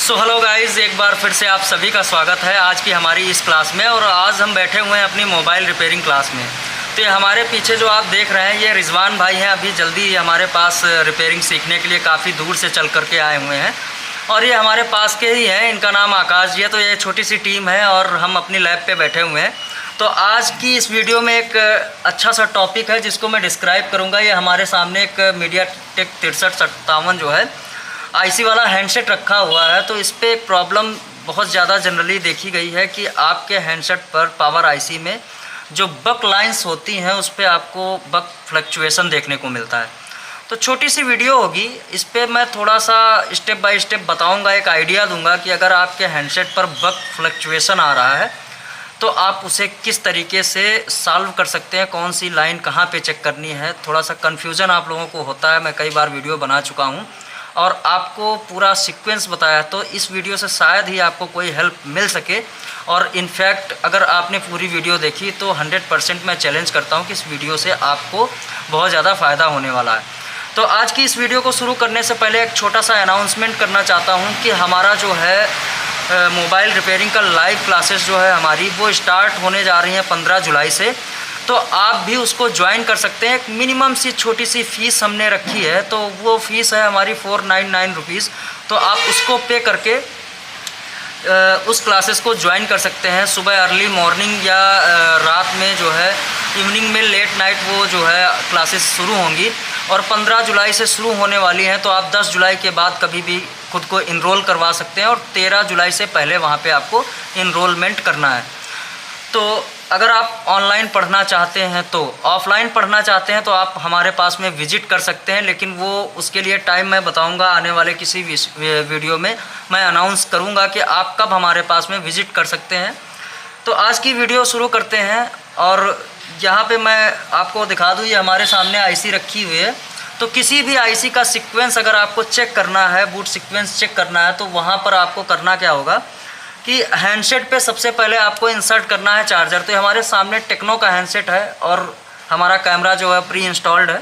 So hello guys, एक बार फिर से आप सभी का स्वागत है आज की हमारी इस क्लास में। और आज हम बैठे हुए हैं अपनी मोबाइल रिपेयरिंग क्लास में। तो ये हमारे पीछे जो आप देख रहे हैं ये रिजवान भाई हैं। अभी जल्दी हमारे पास रिपेयरिंग सीखने के लिए काफ़ी दूर से चल करके आए हुए हैं और ये हमारे पास के ही हैं। इनका नाम आकाश जी है। तो ये छोटी सी टीम है और हम अपनी लैब पे बैठे हुए हैं। तो आज की इस वीडियो में एक अच्छा सा टॉपिक है जिसको मैं डिस्क्राइब करूँगा। ये हमारे सामने एक मीडियाटेक 6357 जो है आईसी वाला हैंडसेट रखा हुआ है। तो इस पर एक प्रॉब्लम बहुत ज़्यादा जनरली देखी गई है कि आपके हैंडसेट पर पावर आईसी में जो बक लाइंस होती हैं उस पर आपको बक फ्लक्चुएशन देखने को मिलता है। तो छोटी सी वीडियो होगी, इस पर मैं थोड़ा सा स्टेप बाय स्टेप बताऊंगा, एक आइडिया दूंगा कि अगर आपके हैंडसेट पर बक फ्लक्चुएशन आ रहा है तो आप उसे किस तरीके से सॉल्व कर सकते हैं, कौन सी लाइन कहाँ पे चेक करनी है। थोड़ा सा कन्फ्यूज़न आप लोगों को होता है, मैं कई बार वीडियो बना चुका हूँ और आपको पूरा सीक्वेंस बताया। तो इस वीडियो से शायद ही आपको कोई हेल्प मिल सके। और इनफैक्ट अगर आपने पूरी वीडियो देखी तो 100% मैं चैलेंज करता हूं कि इस वीडियो से आपको बहुत ज़्यादा फ़ायदा होने वाला है। तो आज की इस वीडियो को शुरू करने से पहले एक छोटा सा अनाउंसमेंट करना चाहता हूं कि हमारा जो है मोबाइल रिपेयरिंग का लाइव क्लासेस जो है हमारी वो स्टार्ट होने जा रही हैं 15 जुलाई से। तो आप भी उसको ज्वाइन कर सकते हैं। एक मिनिमम सी छोटी सी फ़ीस हमने रखी है, तो वो फ़ीस है हमारी 499 रुपीज़। तो आप उसको पे करके उस क्लासेस को ज्वाइन कर सकते हैं। सुबह अर्ली मॉर्निंग या रात में जो है इवनिंग में लेट नाइट वो जो है क्लासेस शुरू होंगी और 15 जुलाई से शुरू होने वाली हैं। तो आप 10 जुलाई के बाद कभी भी खुद को इनरोल करवा सकते हैं और 13 जुलाई से पहले वहाँ पे आपको इनरोलमेंट करना है। तो अगर आप ऑनलाइन पढ़ना चाहते हैं तो ऑफ़लाइन पढ़ना चाहते हैं तो आप हमारे पास में विज़िट कर सकते हैं, लेकिन वो उसके लिए टाइम मैं बताऊंगा आने वाले किसी वीडियो में। मैं अनाउंस करूंगा कि आप कब हमारे पास में विज़िट कर सकते हैं। तो आज की वीडियो शुरू करते हैं। और यहाँ पे मैं आपको दिखा दूँ, ये हमारे सामने आईसी रखी हुई है। तो किसी भी आईसी का सीक्वेंस अगर आपको चेक करना है, बूट सीक्वेंस चेक करना है, तो वहाँ पर आपको करना क्या होगा कि हैंडसेट पे सबसे पहले आपको इंसर्ट करना है चार्जर। तो हमारे सामने टेक्नो का हैंडसेट है और हमारा कैमरा जो है प्री इंस्टॉल्ड है,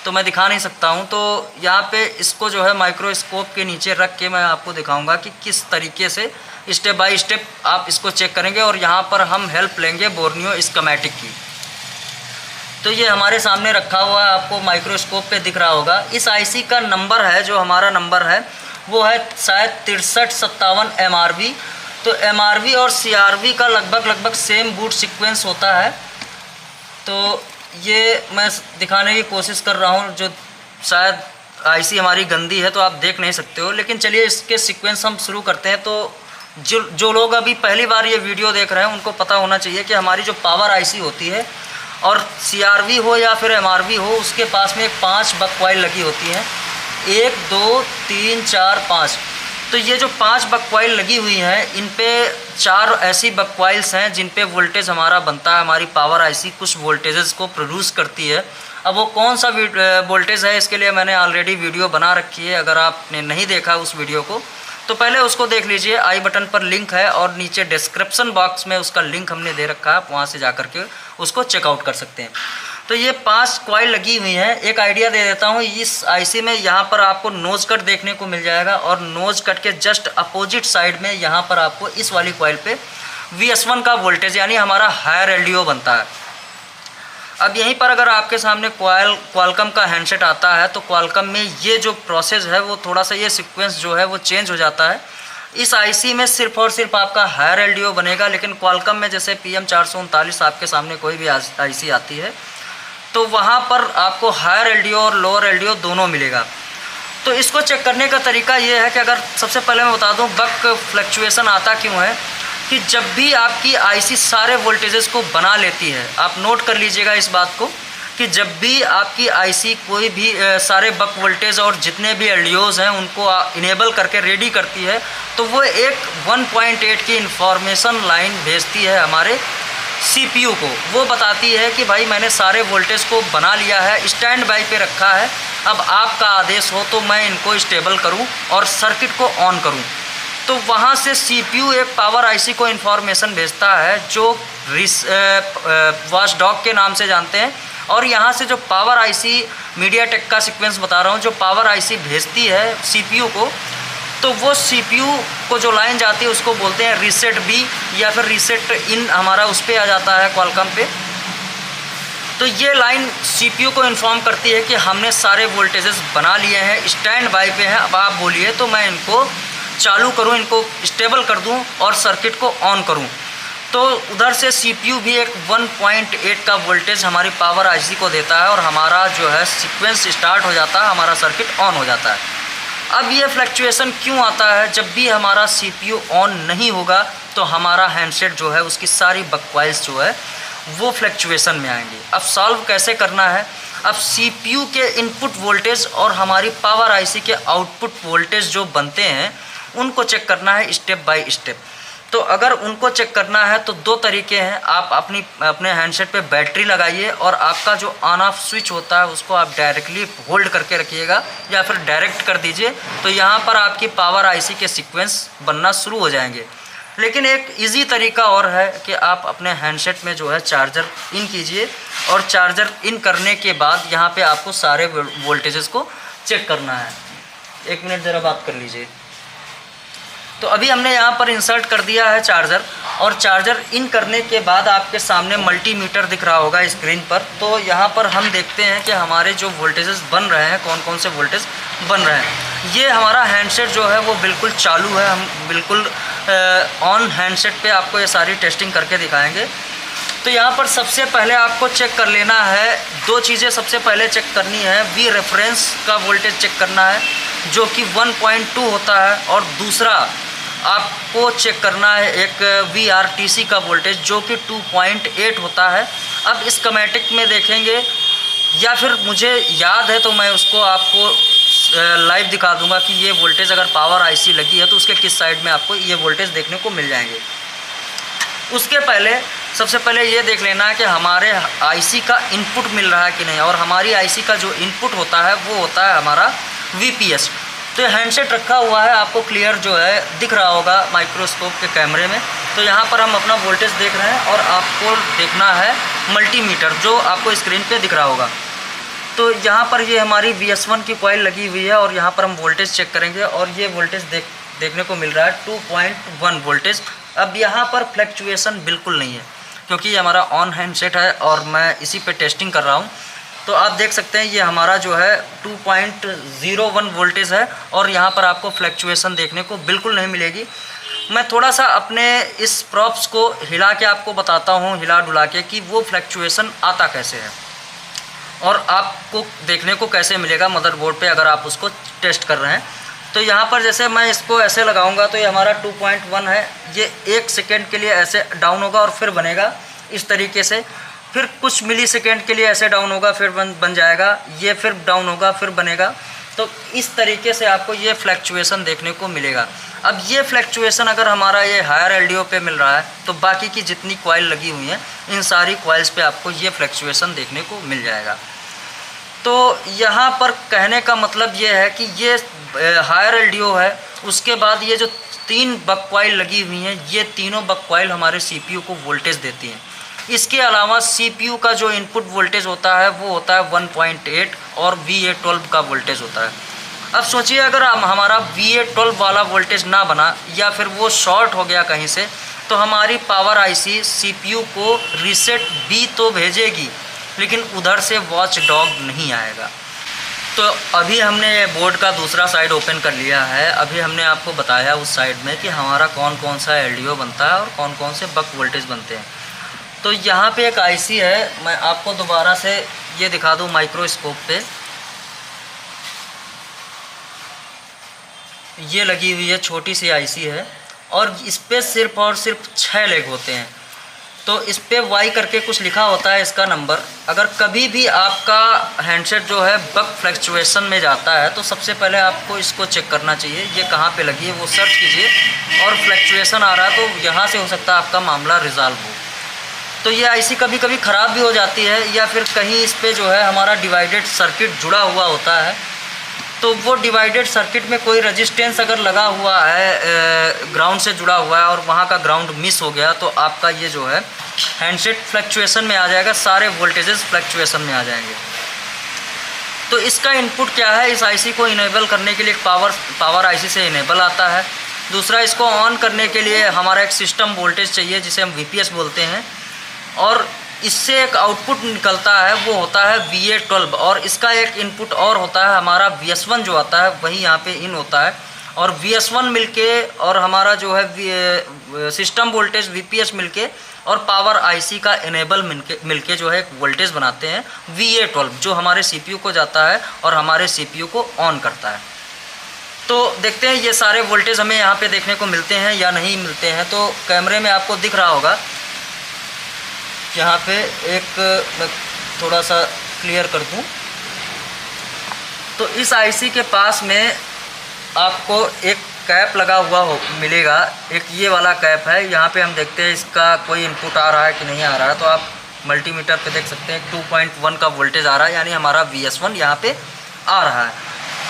तो मैं दिखा नहीं सकता हूं। तो यहाँ पे इसको जो है माइक्रोस्कोप के नीचे रख के मैं आपको दिखाऊंगा कि किस तरीके से स्टेप बाय स्टेप आप इसको चेक करेंगे। और यहाँ पर हम हेल्प लेंगे बोर्नियो स्कीमेटिक की। तो ये हमारे सामने रखा हुआ है, आपको माइक्रोस्कोप पे दिख रहा होगा। इस आईसी का नंबर है, जो हमारा नंबर है वो है शायद 6357 MRV। तो MRV और CRV का लगभग सेम बूट सीक्वेंस होता है। तो ये मैं दिखाने की कोशिश कर रहा हूँ, जो शायद आईसी हमारी गंदी है तो आप देख नहीं सकते हो, लेकिन चलिए इसके सीक्वेंस हम शुरू करते हैं। तो जो लोग अभी पहली बार ये वीडियो देख रहे हैं उनको पता होना चाहिए कि हमारी जो पावर आईसी होती है और CRV हो या फिर MRV हो, उसके पास में 5 बक कॉइल लगी होती हैं। 1 2 3 4 5। तो ये जो 5 बक कॉइल लगी हुई हैं, इन पे 4 ऐसी बक कॉइल्स हैं जिन पे वोल्टेज हमारा बनता है। हमारी पावर आईसी कुछ वोल्टेजेस को प्रोड्यूस करती है। अब वो कौन सा वोल्टेज है, इसके लिए मैंने ऑलरेडी वीडियो बना रखी है। अगर आपने नहीं देखा उस वीडियो को तो पहले उसको देख लीजिए। आई बटन पर लिंक है और नीचे डिस्क्रिप्शन बॉक्स में उसका लिंक हमने दे रखा है, आप वहाँ से जा करके उसको चेकआउट कर सकते हैं। तो ये 5 कॉइल लगी हुई हैं। एक आइडिया दे देता हूँ, इस आईसी में यहाँ पर आपको नोज कट देखने को मिल जाएगा और नोज कट के जस्ट अपोजिट साइड में यहाँ पर आपको इस वाली कॉइल पे VS1 का वोल्टेज यानी हमारा हायर LDO बनता है। अब यहीं पर अगर आपके सामने क्वालकॉम का हैंडसेट आता है तो क्वालकॉम में ये जो प्रोसेस है वो थोड़ा सा ये सीक्वेंस जो है वो चेंज हो जाता है। इस आईसी में सिर्फ और सिर्फ आपका हायर LDO बनेगा, लेकिन क्वालकॉम में जैसे PM439 आपके सामने कोई भी आईसी आती है तो वहाँ पर आपको हायर LDO और लोअर LDO दोनों मिलेगा। तो इसको चेक करने का तरीका ये है कि अगर सबसे पहले मैं बता दूँ बक फ्लक्चुएशन आता क्यों है, कि जब भी आपकी आईसी सारे वोल्टेजेस को बना लेती है, आप नोट कर लीजिएगा इस बात को, कि जब भी आपकी आईसी कोई भी सारे बक वोल्टेज और जितने भी LDOs हैं उनको इनेबल करके रेडी करती है, तो वो एक 1.8 की इंफॉर्मेशन लाइन भेजती है हमारे CPU को। वो बताती है कि भाई मैंने सारे वोल्टेज को बना लिया है, स्टैंड बाई पे रखा है, अब आपका आदेश हो तो मैं इनको स्टेबल करूं और सर्किट को ऑन करूं। तो वहाँ से CPU एक पावर आईसी को इन्फॉर्मेशन भेजता है जो वॉचडॉग के नाम से जानते हैं। और यहाँ से जो पावर आईसी मीडियाटेक का सीक्वेंस बता रहा हूँ, जो पावर आईसी भेजती है CPU को, तो वो CPU को जो लाइन जाती है उसको बोलते हैं रीसेट बी या फिर रीसेट इन, हमारा उस पर आ जाता है क्वालकॉम पे। तो ये लाइन CPU को इन्फॉर्म करती है कि हमने सारे वोल्टेजेस बना लिए हैं, स्टैंड बाई पे हैं, अब आप बोलिए तो मैं इनको चालू करूं, इनको स्टेबल कर दूं और सर्किट को ऑन करूं। तो उधर से CPU भी एक 1.8 का वोल्टेज हमारी पावर IC को देता है और हमारा जो है सीक्वेंस स्टार्ट हो जाता है, हमारा सर्किट ऑन हो जाता है। अब ये फ्लैक्चुएशन क्यों आता है? जब भी हमारा CPU ऑन नहीं होगा तो हमारा हैंडसेट जो है उसकी सारी बकवाइल्स जो है वो फ्लैक्चुएशन में आएंगे। अब सॉल्व कैसे करना है? अब CPU के इनपुट वोल्टेज और हमारी पावर IC के आउटपुट वोल्टेज जो बनते हैं उनको चेक करना है स्टेप बाय स्टेप। तो अगर उनको चेक करना है तो दो तरीके हैं। आप अपने हैंडसेट पे बैटरी लगाइए और आपका जो ऑन ऑफ स्विच होता है उसको आप डायरेक्टली होल्ड करके रखिएगा या फिर डायरेक्ट कर दीजिए, तो यहाँ पर आपकी पावर IC के सीक्वेंस बनना शुरू हो जाएंगे। लेकिन एक इजी तरीका और है कि आप अपने हैंडसेट में जो है चार्जर इन कीजिए और चार्जर इन करने के बाद यहाँ पे आपको सारे वोल्टेजेस को चेक करना है। एक मिनट ज़रा बात कर लीजिए। तो अभी हमने यहाँ पर इंसर्ट कर दिया है चार्जर, और चार्जर इन करने के बाद आपके सामने मल्टीमीटर दिख रहा होगा स्क्रीन पर। तो यहाँ पर हम देखते हैं कि हमारे जो वोल्टेजेस बन रहे हैं, कौन कौन से वोल्टेज बन रहे हैं। ये हमारा हैंडसेट जो है वो बिल्कुल चालू है, हम बिल्कुल ऑन हैंडसेट पे आपको ये सारी टेस्टिंग करके दिखाएंगे। तो यहाँ पर सबसे पहले आपको चेक कर लेना है, दो चीज़ें सबसे पहले चेक करनी है। V रेफरेंस का वोल्टेज चेक करना है जो कि 1.2 होता है, और दूसरा आपको चेक करना है एक VRTC का वोल्टेज जो कि 2.8 होता है। अब इस स्कीमेटिक में देखेंगे या फिर मुझे याद है तो मैं उसको आपको लाइव दिखा दूंगा कि ये वोल्टेज अगर पावर IC लगी है तो उसके किस साइड में आपको ये वोल्टेज देखने को मिल जाएंगे। उसके पहले सबसे पहले ये देख लेना है कि हमारे IC का इनपुट मिल रहा है कि नहीं, और हमारी IC का जो इनपुट होता है वो होता है हमारा VPS। तो ये हैंडसेट रखा हुआ है, आपको क्लियर जो है दिख रहा होगा माइक्रोस्कोप के कैमरे में। तो यहाँ पर हम अपना वोल्टेज देख रहे हैं और आपको देखना है मल्टीमीटर जो आपको स्क्रीन पे दिख रहा होगा। तो यहाँ पर ये हमारी VS1 की कॉइल लगी हुई है और यहाँ पर हम वोल्टेज चेक करेंगे और ये वोल्टेज देखने को मिल रहा है 2.1 वोल्टेज। अब यहाँ पर फ्लैक्चुएशन बिल्कुल नहीं है क्योंकि ये हमारा ऑन हैंडसेट है और मैं इसी पे टेस्टिंग कर रहा हूँ। तो आप देख सकते हैं ये हमारा जो है 2.01 वोल्टेज है और यहाँ पर आपको फ्लैक्चुएशन देखने को बिल्कुल नहीं मिलेगी। मैं थोड़ा सा अपने इस प्रॉप्स को हिला के आपको बताता हूँ, हिला डुला के, कि वो फ्लैक्चुएशन आता कैसे है और आपको देखने को कैसे मिलेगा मदरबोर्ड पे अगर आप उसको टेस्ट कर रहे हैं। तो यहाँ पर जैसे मैं इसको ऐसे लगाऊंगा तो ये हमारा 2.1 है, ये 1 सेकेंड के लिए ऐसे डाउन होगा और फिर बनेगा इस तरीके से, फिर कुछ मिली सेकेंड के लिए ऐसे डाउन होगा फिर बन जाएगा, ये फिर डाउन होगा फिर बनेगा। तो इस तरीके से आपको ये फ्लैक्चुएशन देखने को मिलेगा। अब ये फ्लैक्चुएशन अगर हमारा ये हायर LDO पे मिल रहा है तो बाकी की जितनी कॉइल लगी हुई हैं इन सारी कॉइल्स पे आपको ये फ्लैक्चुएशन देखने को मिल जाएगा। तो यहाँ पर कहने का मतलब ये है कि ये हायर LDO है, उसके बाद ये जो 3 बक कॉइल लगी हुई हैं ये तीनों बक कॉइल हमारे CPU को वोल्टेज देती हैं। इसके अलावा CPU का जो इनपुट वोल्टेज होता है वो होता है 1.8 और VA12 का वोल्टेज होता है। अब सोचिए अगर हमारा VA12 वाला वोल्टेज ना बना या फिर वो शॉर्ट हो गया कहीं से, तो हमारी पावर IC CPU को रीसेट B तो भेजेगी लेकिन उधर से वॉच डॉग नहीं आएगा। तो अभी हमने बोर्ड का दूसरा साइड ओपन कर लिया है। अभी हमने आपको बताया उस साइड में कि हमारा कौन कौन सा LDO बनता है और कौन कौन से बक वोल्टेज बनते हैं। तो यहाँ पे एक IC है, मैं आपको दोबारा से ये दिखा दूँ माइक्रोस्कोप पे। ये लगी हुई है, छोटी सी IC है और इस पर सिर्फ और सिर्फ 6 लेग होते हैं। तो इस पर Y करके कुछ लिखा होता है इसका नंबर। अगर कभी भी आपका हैंडसेट जो है बक फ्लैक्चुएशन में जाता है तो सबसे पहले आपको इसको चेक करना चाहिए ये कहाँ पे लगी है, वो सर्च कीजिए और फ्लैक्चुएशन आ रहा है तो यहाँ से हो सकता है आपका मामला रिजॉल्व हो। तो ये IC कभी कभी ख़राब भी हो जाती है या फिर कहीं इस पर जो है हमारा डिवाइडेड सर्किट जुड़ा हुआ होता है, तो वो डिवाइडेड सर्किट में कोई रेजिस्टेंस अगर लगा हुआ है ग्राउंड से जुड़ा हुआ है और वहाँ का ग्राउंड मिस हो गया तो आपका ये जो है हैंडसेट फ्लैक्चुएशन में आ जाएगा, सारे वोल्टेजेस फ्लैक्चुएशन में आ जाएंगे। तो इसका इनपुट क्या है, इस आईसी को इनेबल करने के लिए एक पावर आईसी से इनेबल आता है। दूसरा, इसको ऑन करने के लिए हमारा एक सिस्टम वोल्टेज चाहिए जिसे हम VPS बोलते हैं, और इससे एक आउटपुट निकलता है वो होता है VA12, और इसका एक इनपुट और होता है हमारा VS1 जो आता है वही यहाँ पे इन होता है, और VS1 मिलके और हमारा जो है सिस्टम वोल्टेज VPS मिलके और पावर आईसी का इनेबल मिलके जो है एक वोल्टेज बनाते हैं VA12, जो हमारे CPU को जाता है और हमारे CPU को ऑन करता है। तो देखते हैं ये सारे वोल्टेज हमें यहाँ पे देखने को मिलते हैं या नहीं मिलते हैं। तो कैमरे में आपको दिख रहा होगा, यहाँ पे एक मैं थोड़ा सा क्लियर कर दूँ, तो इस आईसी के पास में आपको एक कैप लगा हुआ मिलेगा, एक ये वाला कैप है। यहाँ पे हम देखते हैं इसका कोई इनपुट आ रहा है कि नहीं आ रहा है, तो आप मल्टीमीटर पे देख सकते हैं 2.1 का वोल्टेज आ रहा है, यानी हमारा VS1 यहाँ पे आ रहा है।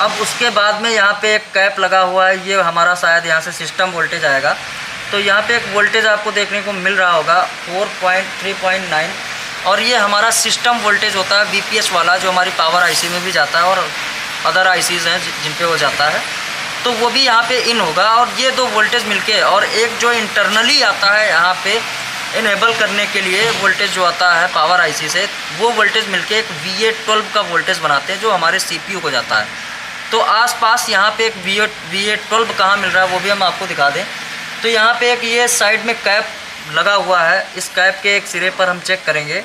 अब उसके बाद में यहाँ पे एक कैप लगा हुआ है, ये हमारा शायद यहाँ से सिस्टम वोल्टेज आएगा। तो यहाँ पे एक वोल्टेज आपको देखने को मिल रहा होगा 4.3.9, और ये हमारा सिस्टम वोल्टेज होता है VPS वाला, जो हमारी पावर आईसी में भी जाता है और अदर आईसीज हैं जिन पे वो जाता है, तो वो भी यहाँ पे इन होगा। और ये दो वोल्टेज मिलके और एक जो इंटरनली आता है यहाँ पे इनेबल करने के लिए वोल्टेज जो आता है पावर आईसी से, वो वोल्टेज मिलके एक VA12 का वोल्टेज बनाते हैं जो हमारे CPU को जाता है। तो आसपास यहाँ पे एक VA12 कहाँ मिल रहा है वो भी हम आपको दिखा दें। तो यहाँ पे एक ये साइड में कैप लगा हुआ है, इस कैप के एक सिरे पर हम चेक करेंगे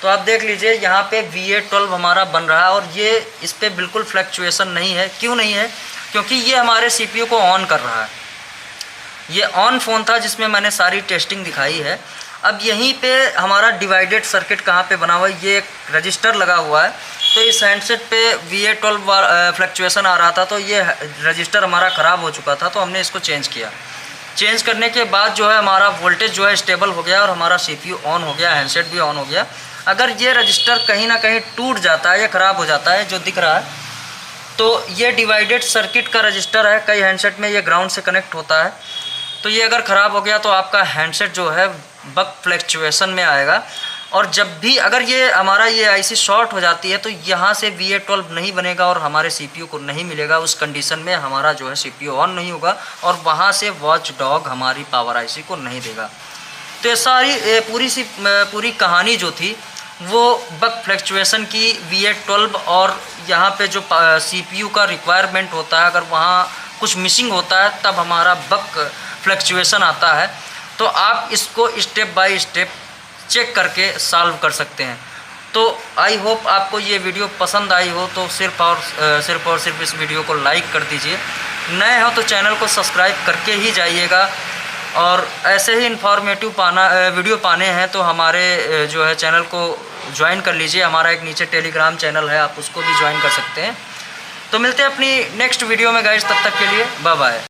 तो आप देख लीजिए यहाँ पे VA12 हमारा बन रहा है, और ये इस पर बिल्कुल फ्लक्चुएसन नहीं है। क्यों नहीं है? क्योंकि ये हमारे CPU को ऑन कर रहा है। ये ऑन फ़ोन था जिसमें मैंने सारी टेस्टिंग दिखाई है। अब यहीं पे हमारा डिवाइडेड सर्किट कहाँ पे बना हुआ है, ये एक रजिस्टर लगा हुआ है। तो इस हैंडसेट पे VA12 फ्लक्चुएसन आ रहा था, तो ये रजिस्टर हमारा ख़राब हो चुका था, तो हमने इसको चेंज किया। चेंज करने के बाद जो है हमारा वोल्टेज जो है स्टेबल हो गया और हमारा CPU ऑन हो गया, हैंडसेट भी ऑन हो गया। अगर ये रजिस्टर कहीं ना कहीं टूट जाता है या ख़राब हो जाता है, जो दिख रहा है, तो ये डिवाइडेड सर्किट का रजिस्टर है, कई हैंडसेट में ये ग्राउंड से कनेक्ट होता है। तो ये अगर ख़राब हो गया तो आपका हैंडसेट जो है बक फ्लक्चुएसन में आएगा, और जब भी अगर ये हमारा ये आईसी शॉर्ट हो जाती है तो यहाँ से VA12 नहीं बनेगा और हमारे CPU को नहीं मिलेगा। उस कंडीशन में हमारा जो है CPU ऑन नहीं होगा और वहाँ से वॉच डॉग हमारी पावर आईसी को नहीं देगा। तो ये सारी पूरी कहानी जो थी वो बक फ्लक्चुएसन की VA12, और यहाँ पे जो CPU का रिक्वायरमेंट होता है, अगर वहाँ कुछ मिसिंग होता है तब हमारा बक फ्लक्चुएसन आता है। तो आप इसको स्टेप बाय स्टेप चेक करके सॉल्व कर सकते हैं। तो आई होप आपको ये वीडियो पसंद आई हो, तो सिर्फ और सिर्फ इस वीडियो को लाइक कर दीजिए। नए हो तो चैनल को सब्सक्राइब करके ही जाइएगा, और ऐसे ही इन्फॉर्मेटिव वीडियो पाने हैं तो हमारे जो है चैनल को ज्वाइन कर लीजिए। हमारा एक नीचे टेलीग्राम चैनल है, आप उसको भी ज्वाइन कर सकते हैं। तो मिलते हैं अपनी नेक्स्ट वीडियो में गाइस, तब तक के लिए बाय बाय।